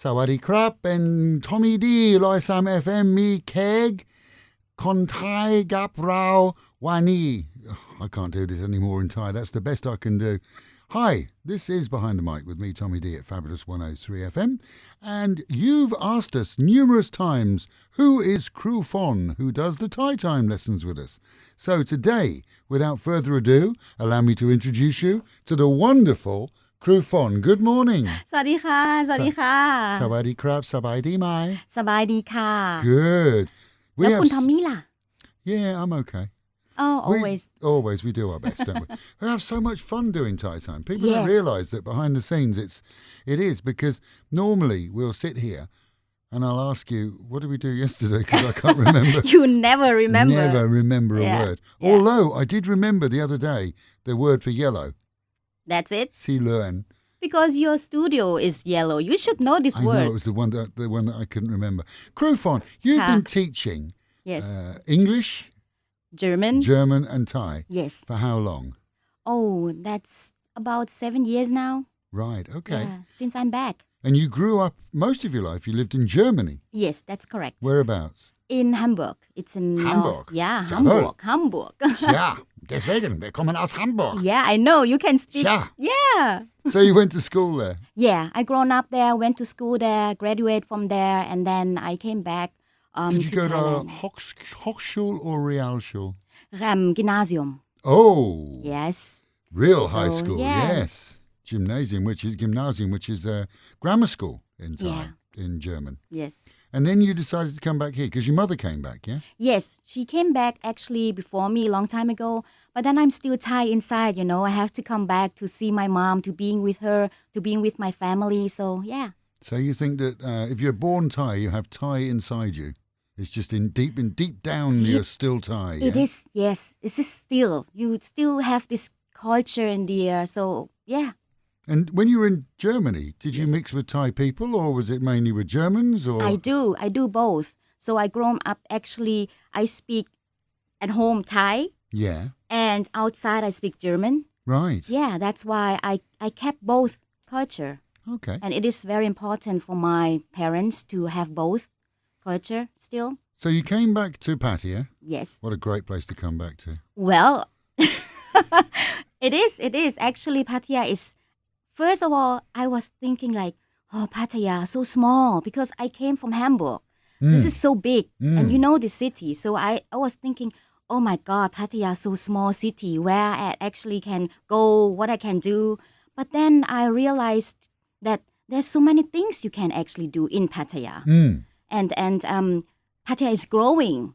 สวัสดีครับเป็นทอมมี่ดี103 FM มีเค้กคนไทยกับเราวันนี้ I can't do this anymore in Thai. That's the best I can do. Hi, this is Behind the Mic with me, Tommy D at Fabulous 103 FM. And you've asked us numerous times, who is KRUU FON, who does the Thai time lessons with us? So today, without further ado, allow me to introduce you to the wonderful KRUU FON. Good morning. สวัสดีค่ะสวัสดีค่ะ สวัสดีครับสบายดีไหม สบายดีค่ะ Good. แล้วคุณทอมมี่ล่ะ Yeah, I'm okay. Oh always Always, we do our best, don't we? We have so much fun doing Thai time. People don't Yes. realise that behind the scenes it is because normally we'll sit here and I'll ask you, what did we do yesterday? Because I can't remember. You never remember Never remember a Yeah, word. yeah. Although I did remember the other day the word for yellow. That's it Si learn. because your studio is yellow you should know this I know word it was the one that I couldn't remember. KRUU FON, you've been teaching Yes English, German German and Thai. Yes For how long? Oh that's about 7 years now Right, okay. Yeah since I'm back And you grew up, most of your life, you lived in Germany. Yes that's correct Whereabouts? In Hamburg It's in Hamburg? North Yeah Jawohl. Hamburg Ja, deswegen, wir kommen aus Hamburg. Yeah I know you can speak Ja. Yeah So you went to school there? Yeah, I grown up there, went to school there, graduate from there, and then I came back Did you to go Thailand. to Hochschule or Realschule? Gymnasium. Oh, Yes. real high So, school, yeah. yes. Gymnasium, which is grammar school in Thai, Yeah. in German. Yes. And then you decided to come back here because your mother came back, yeah? Yes, she came back actually before me a long time ago, but then I'm still Thai inside, you know. I have to come back to see my mom, to being with her, to being with my family. So, yeah. So you think that if you're born Thai, you have Thai inside you. It's just in deep down, you're still Thai. It yeah? is, yes. It is still. You still have this culture in there. So, yeah. And when you were in Germany, did you Yes. mix with Thai people, or was it mainly with Germans? Or I do both. So I grown up actually, I speak at home Thai yeah, and outside I speak German. right, Yeah, that's why I kept both culture. okay. And it is very important for my parents to have both culture still. So you came back to Pattaya. Yes. What a great place to come back to. Well, it is. Actually, Pattaya is, first of all, I was thinking like, oh, Pattaya, so small because I came from Hamburg. This is so big and you know the city. So I was thinking, oh my God, Pattaya, so small city where I actually can go, what I can do. But then I realized that there's so many things you can actually do in Pattaya. And Pattaya is growing,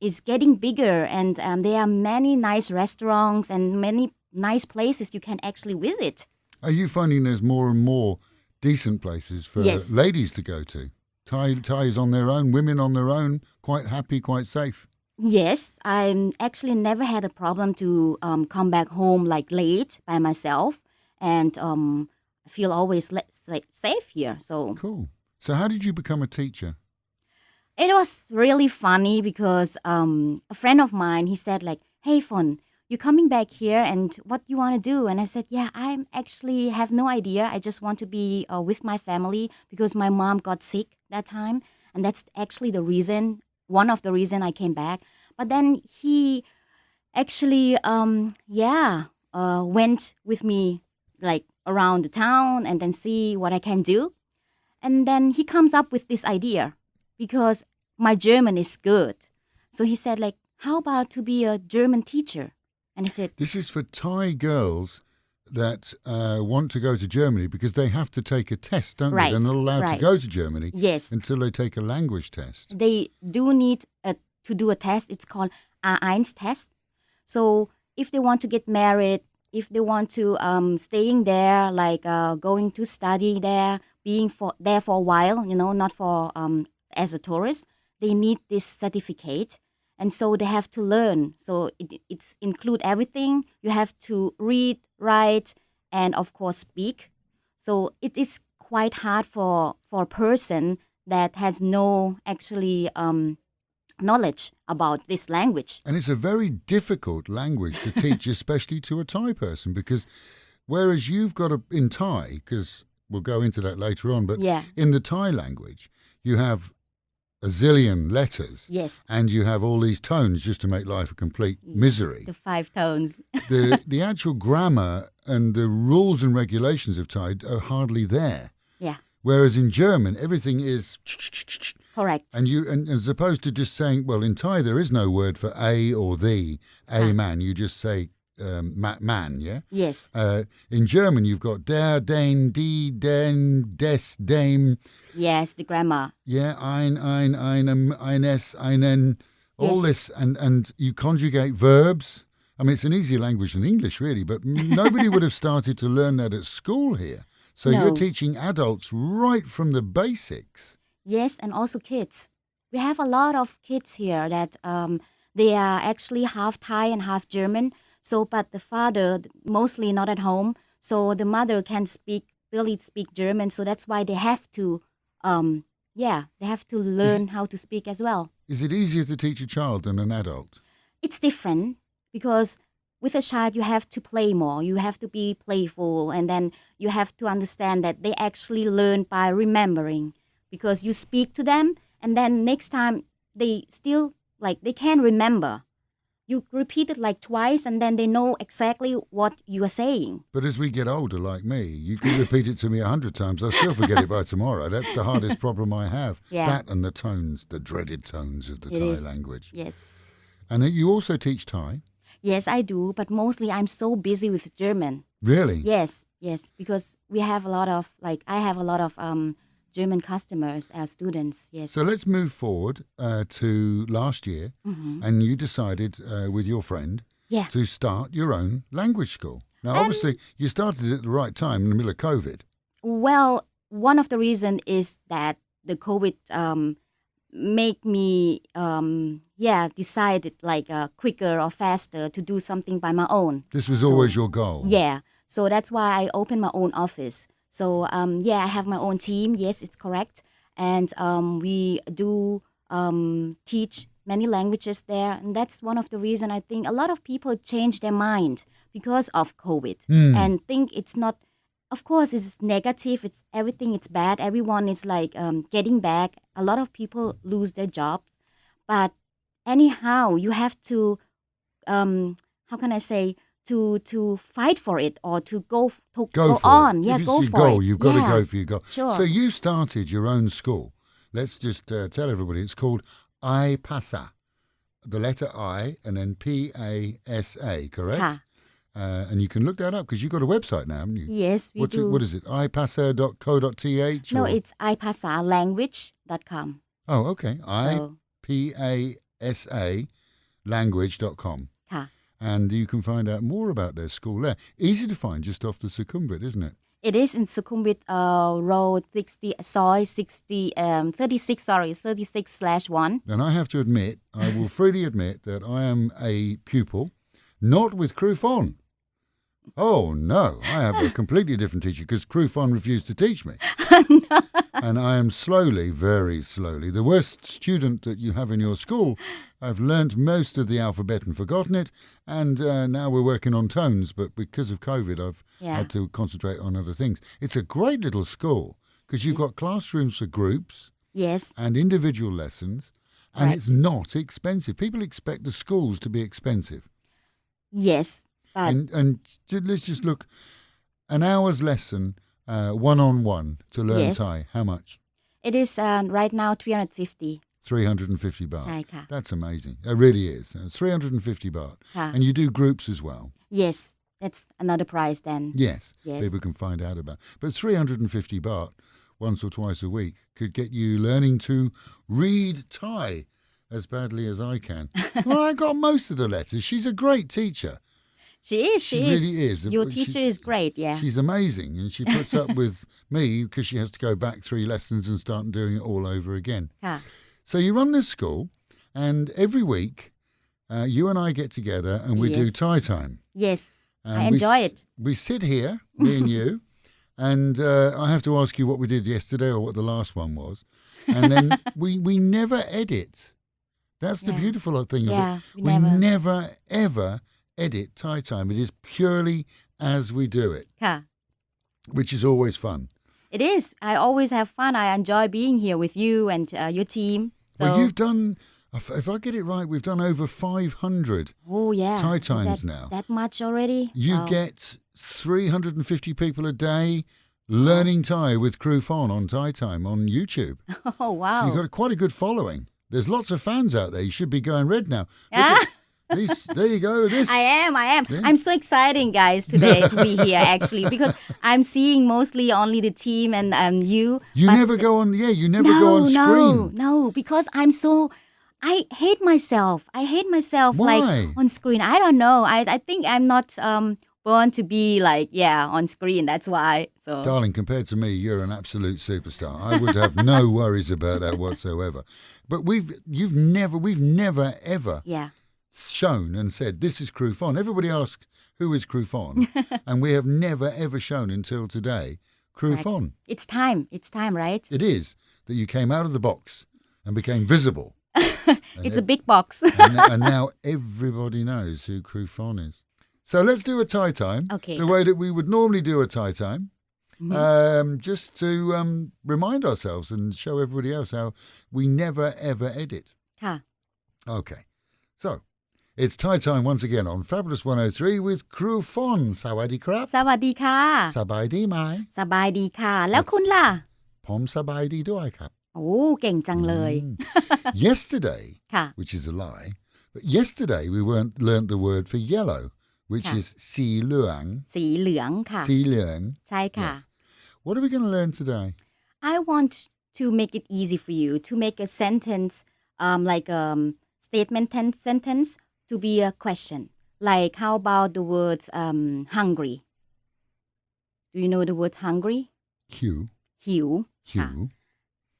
is getting bigger, and there are many nice restaurants and many nice places you can actually visit. Are you finding there's more and more decent places for Yes. ladies to go to? Thais on their own, women on their own, quite happy, quite safe. Yes, I actually never had a problem to come back home like late by myself, and I feel always safe here. So Cool. So how did you become a teacher? it was really funny because a friend of mine, he said like, hey Fon, you're coming back here and what you want to do? And I said, yeah, I actually have no idea. I just want to be with my family because my mom got sick that time. And that's actually the reason, one of the reason I came back. But then he actually, went with me like around the town and then see what I can do. And then he comes up with this idea because my German is good. So he said like, how about to be a German teacher? And I said, This is for Thai girls that want to go to Germany because they have to take a test, don't Right, they? They're not allowed to right. go to Germany yes, until they take a language test. they do need to do a test. It's called R1 test. So if they want to get married, if they want to staying there, like going to study there, being there for a while, you know, not for as a tourist, they need this certificate. And so they have to learn. So it's include everything. You have to read, write, and of course speak. So it is quite hard for a person that has no actually knowledge about this language. And it's a very difficult language to teach, especially to a Thai person, because whereas you've got in Thai, because we'll go into that later on. But Yeah. in the Thai language, you have a zillion letters. Yes. And you have all these tones just to make life a complete misery. The 5 tones. The actual grammar and the rules and regulations of Thai are hardly there. Yeah. Whereas in German, everything is Correct. and as opposed to just saying, well, in Thai there is no word for a or the, a man. You just say man, yeah? Yes. In German, you've got der, den, die, den, des, dem. Yes, the grammar. Yeah, einem, eines, einen, all this, and you conjugate verbs. I mean, it's an easier language than English, really, but nobody would have started to learn that at school here. So you're teaching adults right from the basics. Yes, and also kids. We have a lot of kids here that they are actually half Thai and half German. So, but the father mostly not at home. So the mother can barely speak German. So that's why they have to, they have to learn how to speak as well. Is it easier to teach a child than an adult? It's different because with a child you have to play more. You have to be playful, and then you have to understand that they actually learn by remembering. Because you speak to them, and then next time they still, they can remember. You repeat it twice, and then they know exactly what you are saying. But as we get older, like me, you can repeat it to me 100 times. I'll still forget it by tomorrow. That's the hardest problem I have. Yeah. That and the tones, the dreaded tones of the Thai language. Yes. And you also teach Thai? Yes, I do, but mostly I'm so busy with German. Really? Yes, because we have a lot of, I have a lot of German customers as students, yes. So let's move forward to last year, and you decided with your friend to start your own language school. Now, obviously, you started it at the right time in the middle of COVID. Well, one of the reasons is that the COVID make me, decided quicker or faster to do something by my own. This was always your goal? Yeah, so that's why I opened my own office. So, I have my own team. Yes, it's correct. And we do teach many languages there. And that's one of the reasons I think a lot of people change their mind because of COVID and think it's not, of course, it's negative. It's everything. It's bad. Everyone is getting back. A lot of people lose their jobs. But anyhow, you have to, how can I say, to fight for it or to go on. Yeah, go for it. You've got to go for your goal. Sure. So you started your own school. Let's just tell everybody it's called iPasa. The letter I and then P-A-S-A, correct? Yeah. And you can look that up because you've got a website now, haven't you? Yes, we do. What is it? ipasa.co.th? No, it's ipasalanguage.com. Oh, okay. I-P-A-S-A language.com. Yeah. And you can find out more about their school there. Easy to find just off the Sukhumvit, isn't it? It is in Sukhumvit Road 36/1. And I have to admit, I will freely admit that I am a pupil, not with KRUU FON. Oh, no, I have a completely different teacher because KRUU FON refused to teach me. No. And I am slowly, very slowly, the worst student that you have in your school. I've learnt most of the alphabet and forgotten it, and now we're working on tones, but because of COVID, I've had to concentrate on other things. It's a great little school because you've got classrooms for groups and individual lessons, and it's not expensive. People expect the schools to be expensive. Yes. But And let's just look, an hour's lesson, one-on-one to learn Thai, how much? It is right now 350. 350 baht. ใช่ค่ะ That's amazing. It really is. It's 350 baht. ค่ะ And you do groups as well. Yes, that's another price then. Yes. Yes. People can find out about. But 350 baht once or twice a week could get you learning to read Thai as badly as I can. Well, I got most of the letters. She's a great teacher. She is. She really is. Your teacher is great, yeah. She's amazing, and she puts up with me because she has to go back 3 lessons and start doing it all over again. ค่ะ So you run this school, and every week you and I get together and we do Thai time. Yes, And I enjoy it. We sit here, me and you, and I have to ask you what we did yesterday or what the last one was. And then we never edit. That's the beautiful thing of it. We never, ever edit Thai time. It is purely as we do it, ค่ะ which is always fun. It is. I always have fun. I enjoy being here with you and your team. So, Well, you've done, if I get it right, we've done over 500 oh yeah, Thai is times that now. that much already? You Wow. get 350 people a day learning Thai with KRUU FON on Thai Time on YouTube. Oh So wow. you've got quite a good following. There's lots of fans out there. You should be going red now. Look Ah. at these, there you go. This. I am. Yeah. I'm so exciting, guys, today to be here actually because I'm seeing mostly only the team and you. You but never go on, you never go on screen. No, because I hate myself. I hate myself Why? like on screen. I don't know. I think I'm not born to be like on screen. That's why. So Darling, compared to me, you're an absolute superstar. I would have no worries about that whatsoever. But we've never ever yeah. shown and said this is KRUU FON. Everybody asks who is KRUU FON, and we have never ever shown until today KRUU Correct. FON. It's time. It's time, right? It is that you came out of the box and became visible. It's a big box. and now everybody knows who KRUU FON is. So let's do a Thai time. Okay. The way that we would normally do a Thai time. Just to remind ourselves and show everybody else how we never ever edit. ค่ะ Okay. So it's Thai time once again on Fabulous 103 with KRUU FON. Sawadee krap. สวัสดีค่ะ Sabaydi mai. สบายดีค่ะ แล้วคุณล่ะ Pom sabaydi doi krap. โอ้เก่งจังเลย Yesterday, ค่ะ which is a lie, but yesterday we learnt the word for yellow, which Yeah. is si luang. สีเหลืองค่ะ Si luang. ใช่ค่ะ Yes. What are we going to learn today? I want to make it easy for you to make a sentence like statement sentence to be a question. Like how about the word hungry? Do you know the word hungry? Hugh. หิว ค่ะ Hugh.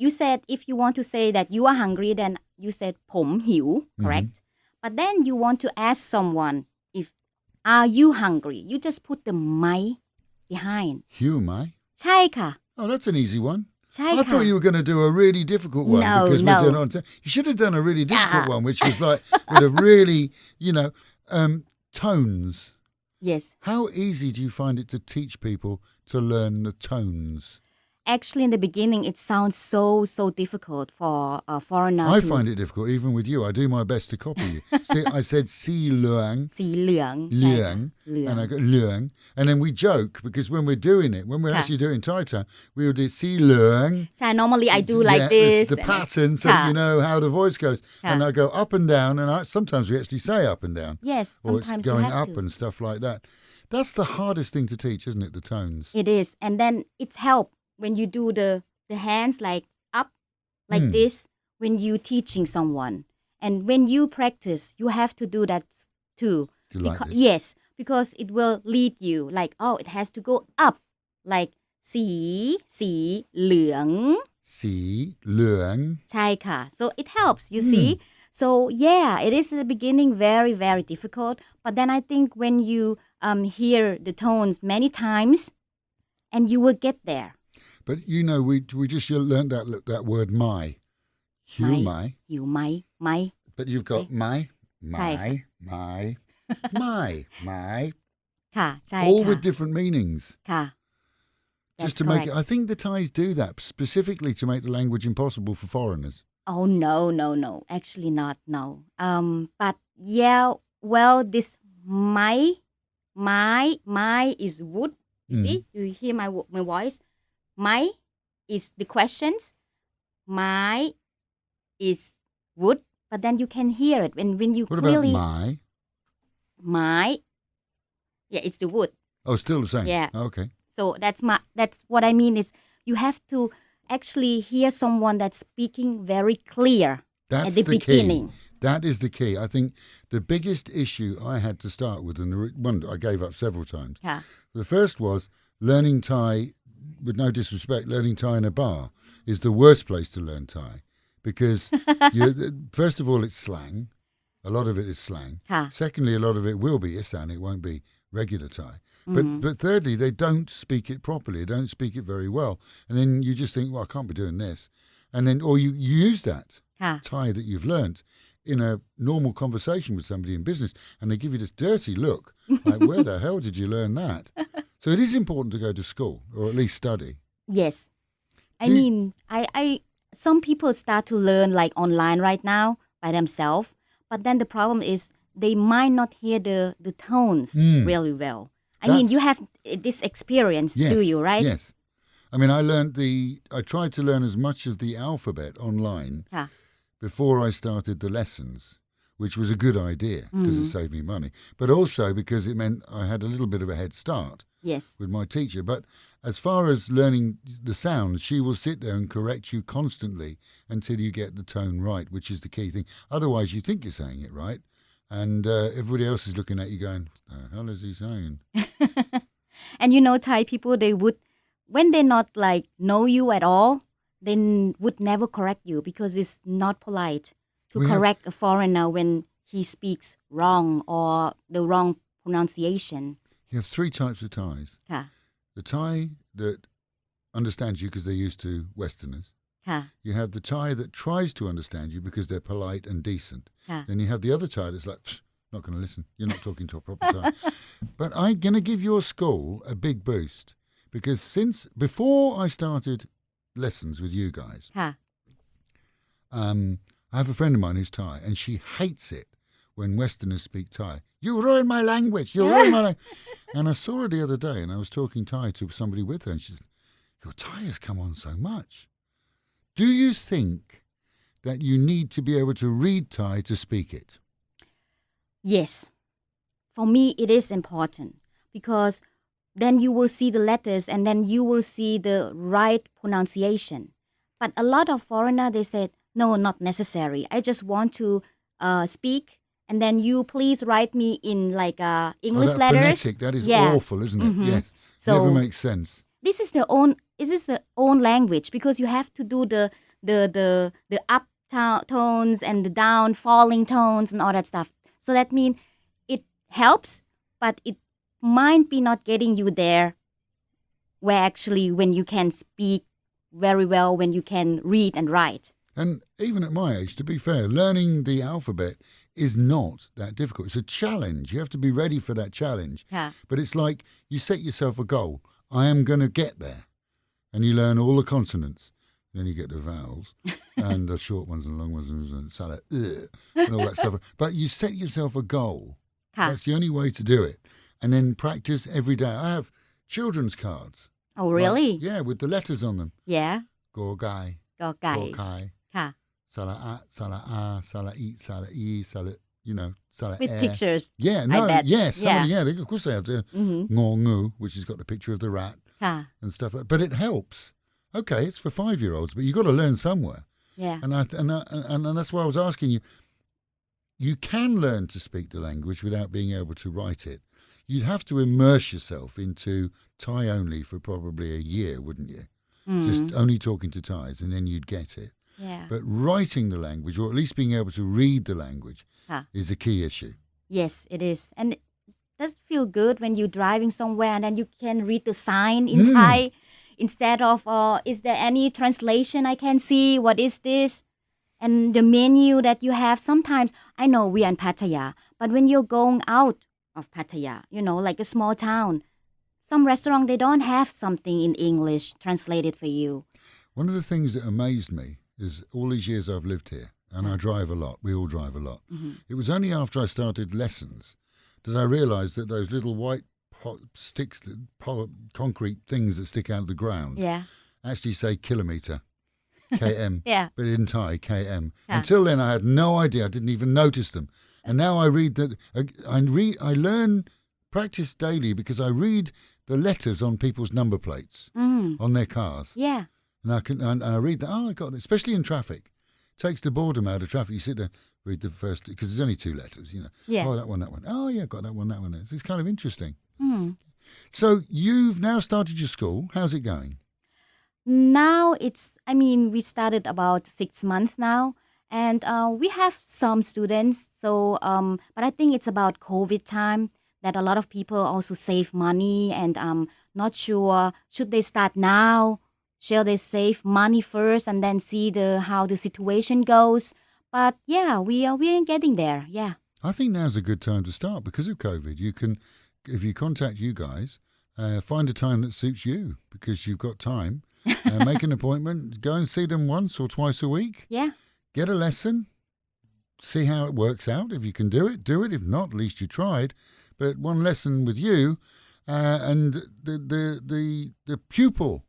You said if you want to say that you are hungry, then you said ผมหิว correct? But then you want to ask someone if are you hungry? You just put the ไหม behind. Hugh, mai. ใช่ค่ะ Oh, that's an easy one. ใช่ I ค่ะ thought you were going to do a really difficult one No, because no. we're doing on. You should have done a really difficult one, which was like with a really, tones. Yes. How easy do you find it to teach people to learn the tones? Actually, in the beginning, it sounds so difficult for a foreigner I to... find it difficult, even with you. I do my best to copy you. See, I said si luang, สีเหลืองใช่ค่ะ luang, เหลือง and I go luang, and then we joke because when we're doing it, when we're Yeah. actually doing Thai time, we will do si luang. ใช่ normally I do like Yeah, this it's the and- pattern, so Yeah. you know how the voice goes. Yeah. And I go up and down, and sometimes we actually say up and down, yes or it's sometimes you going have up to and stuff like that. That's the hardest thing to teach, isn't it? The tones. it is and then it's help when you do the hands like up like this when you teaching someone and when you practice you have to do that too Do you like this? yes because it will lead you like oh it has to go up like สีเหลือง Si luang. ใช่ค่ะ so it helps you see so yeah it is at the beginning very difficult but then I think when you hear the tones many times and you will get there But we just learned that word my. Hugh my. หิวไหมไหม But you've got my, Sai. my, my, ค่ะใช่ all ค่ะ with different meanings. ค่ะ Just That's to make it, correct. I think the Thais do that specifically to make the language impossible for foreigners. Oh no actually not no but yeah well this my is wood you see you hear my voice my is the questions my is wood but then you can hear it when you What clearly about my? my yeah it's the wood Oh, still the same. Yeah. Okay. so that's what I mean is you have to actually hear someone that's speaking very clear That's at the beginning. key. That is the key. I think the biggest issue I had to start with, and the one I gave up several times. ค่ะ The first was learning Thai, with no disrespect, learning Thai in a bar is the worst place to learn Thai because, first of all, it's slang. A lot of it is slang. ค่ะ Secondly, a lot of it will be Isan. It won't be regular Thai. But thirdly, they don't speak it properly. They don't speak it very well. And then you just think, well, I can't be doing this. And then, or you use that ค่ะ Thai that you've learnt in a normal conversation with somebody in business, and they give you this dirty look, like, where the hell did you learn that? So it is important to go to school, or at least study. Yes. I Do you- mean, I some people start to learn like online right now by themselves, but then the problem is they might not hear the tones really well. I mean, you That's have this experience, do yes, you, right? yes. I mean, I tried to learn as much of the alphabet online Yeah. before I started the lessons, which was a good idea because it saved me money, but also because it meant I had a little bit of a head start Yes. with my teacher. But as far as learning the sounds, she will sit there and correct you constantly until you get the tone right, which is the key thing. Otherwise, you think you're saying it right, and everybody else is looking at you going, "The hell is he saying?" And you know, Thai people, they would, when they not like know you at all, they would never correct you because it's not polite to We have correct a foreigner when he speaks wrong or the wrong pronunciation. you have three types of Thais:ค่ะ the Thai that understands you because they're used to Westerners. ค่ะ You have the Thai that tries to understand you because they're polite and decent. ค่ะ Then you have the other Thai that's like, "Pfft, not going to listen. You're not talking to a proper Thai." But I'm going to give your school a big boost because before I started lessons with you guys, ค่ะ I have a friend of mine who's Thai and she hates it when Westerners speak Thai. You ruin my language. You ruin my language. And I saw her the other day and I was talking Thai to somebody with her and she said, your Thai has come on so much. Do you think that you need to be able to read Thai to speak it? Yes. For me, it is important because then you will see the letters and then you will see the right pronunciation. But a lot of foreigner, they said, no, not necessary. I just want to speak and then you please write me in like English that letters. phonetic, that is Yeah. awful, isn't it? Yes. So Never makes sense. this is the own language because you have to do the up tones and the down falling tones and all that stuff. So that means it helps, but it might be not getting you there where actually when you can speak very well, when you can read and write. And even at my age, to be fair, learning the alphabet is not that difficult. It's a challenge. You have to be ready for that challenge. Yeah. But it's like you set yourself a goal. I am going to get there. And you learn all the consonants. Then you get the vowels and the short ones and long ones and salad, and all that stuff. But you set yourself a goal. Yeah. That's the only way to do it. And then practice every day. I have children's cards. Oh, really? Like, yeah, with the letters on them. Yeah. Gorgai, กอไก่ Gorkai, ค่ะ Salah, Salah, Salah, Salah, you know, Salah. with pictures. Yeah, I no, bet. yes, Yeah. of course they have to. Mhm. Ngongu, which has got the picture of the rat ค่ะ and stuff. But it helps. Okay, it's for 5-year-olds, but you've got to learn somewhere. Yeah. And that's why I was asking you. You can learn to speak the language without being able to write it. You'd have to immerse yourself into Thai only for probably a year, wouldn't you? Just only talking to Thais, and then you'd get it. Yeah. But writing the language, or at least being able to read the language, Huh. is a key issue. Yes, it is. And it does feel good when you're driving somewhere and then you can read the sign in Thai instead of, is there any translation I can see? What is this? And the menu that you have, sometimes, I know we are in Pattaya, but when you're going out of Pattaya, you know, like a small town, some restaurant, they don't have something in English translated for you. One of the things that amazed me is all these years I've lived here, and I drive a lot, we all drive a lot. It was only after I started lessons that I realised that those little white sticks, concrete things that stick out of the ground, Yeah. actually say kilometre, km, Yeah. but in Thai, km. Yeah. Until then, I had no idea. I didn't even notice them. And now I read that. I learn, practice daily because I read the letters on people's number plates on their cars. Yeah. And I read that. Oh, I got it. Especially in traffic, takes the boredom out of traffic. You sit there, read the first because there's only 2 letters. You know. Yeah. Oh, that one. Oh, yeah, got that one. That one. It's kind of interesting. Mm. So you've now started your school. How's it going? Now we started about 6 months now, and we have some students. So, but I think it's about COVID time that a lot of people also save money, and not sure should they start now, shall they save money first and then see how the situation goes. But yeah, we are getting there. Yeah. I think now's a good time to start because of COVID. You can, if you contact you guys, find a time that suits you because you've got time. Make an appointment. Go and see them once or twice a week. Yeah. Get a lesson. See how it works out. If you can do it, do it. If not, at least you tried. But one lesson with you, and the pupil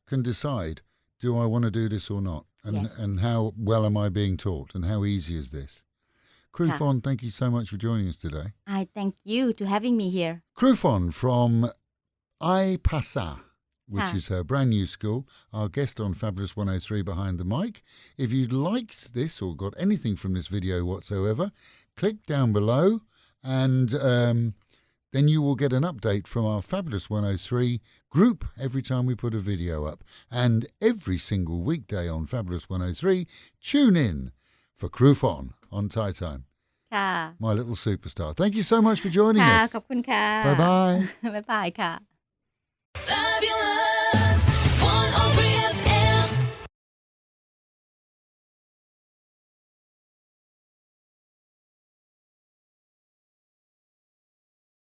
can decide, do I want to do this or not? And, Yes. and how well am I being taught? And how easy is this? KRUU FON, thank you so much for joining us today. I thank you to having me here. KRUU FON from Pattaya, which Hi. is her brand new school, our guest on Fabulous 103 behind the mic. If you liked this or got anything from this video whatsoever, click down below and then you will get an update from our Fabulous 103 group every time we put a video up. And every single weekday on Fabulous 103, tune in for KRUU FON on Thai Time. ค่ะ My little superstar. Thank you so much for joining ค่ะ us. ขอบคุณค่ะ Bye bye. บ๊ายบายค่ะ Fabulous